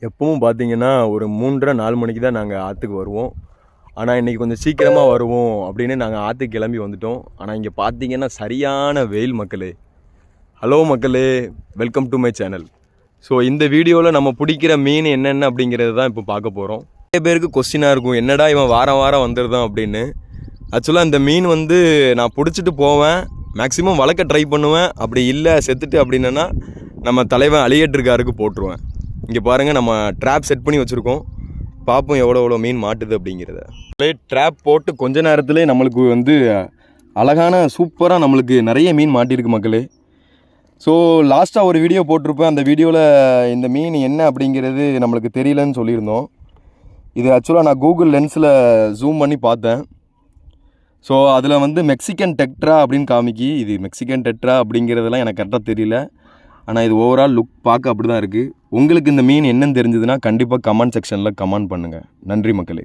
எப்பவும் பார்த்தீங்கன்னா ஒரு 3:30 4 மணிக்கு தான் நாங்கள் ஆற்றுக்கு வருவோம். ஆனால் இன்றைக்கி கொஞ்சம் சீக்கிரமாக வருவோம் அப்படின்னு நாங்கள் ஆற்றுக்கு கிளம்பி வந்துட்டோம். ஆனால் இங்கே பார்த்தீங்கன்னா சரியான வெயில் மக்களே. ஹலோ மக்களே, welcome to my channel. So இந்த வீடியோவில் நம்ம பிடிக்கிற மீன் என்னென்ன அப்படிங்கிறது தான் இப்போ பார்க்க போகிறோம். நிறைய பேருக்கு கொஸ்டினாக இருக்கும், என்னடா இவன் வாரம் வாரம் வந்துடுதான் அப்படின்னு. ஆக்சுவலாக இந்த மீன் வந்து நான் பிடிச்சிட்டு போவேன், மேக்ஸிமம் வளர்க்க ட்ரை பண்ணுவேன். அப்படி இல்லை செத்துட்டு அப்படின்னா நம்ம தலைவன் அலிகேட்டருக்காருக்கு போட்டுருவேன். இங்கே பாருங்கள், நம்ம ட்ராப் செட் பண்ணி வச்சுருக்கோம். பார்ப்போம் எவ்வளோ மீன் மாட்டுது அப்படிங்கிறத. ட்ராப் போட்டு கொஞ்ச நேரத்துலேயே நம்மளுக்கு வந்து அழகான சூப்பராக நம்மளுக்கு நிறைய மீன் மாட்டியிருக்கு மக்களே. ஸோ லாஸ்ட்டாக ஒரு வீடியோ போட்டிருப்பேன். அந்த வீடியோவில் இந்த மீன் என்ன அப்படிங்கிறது நம்மளுக்கு தெரியலன்னு சொல்லியிருந்தோம். இது ஆக்சுவலாக நான் கூகுள் லென்ஸில் ஜூம் பண்ணி பார்த்தேன். ஸோ அதில் வந்து மெக்சிகன் டெட்ரா அப்படின்னு காமிக்கி. இது மெக்சிகன் டெட்ரா அப்படிங்கிறதெல்லாம் எனக்கு கரெக்டாக தெரியல. ஆனால் இது ஓவரால் லுக் பார்க்க அப்படி தான் இருக்குது. உங்களுக்கு இந்த மீன் என்னன்னு தெரிஞ்சதுன்னா கண்டிப்பாக கமெண்ட் செக்ஷனில் கமெண்ட் பண்ணுங்கள். நன்றி மக்களே.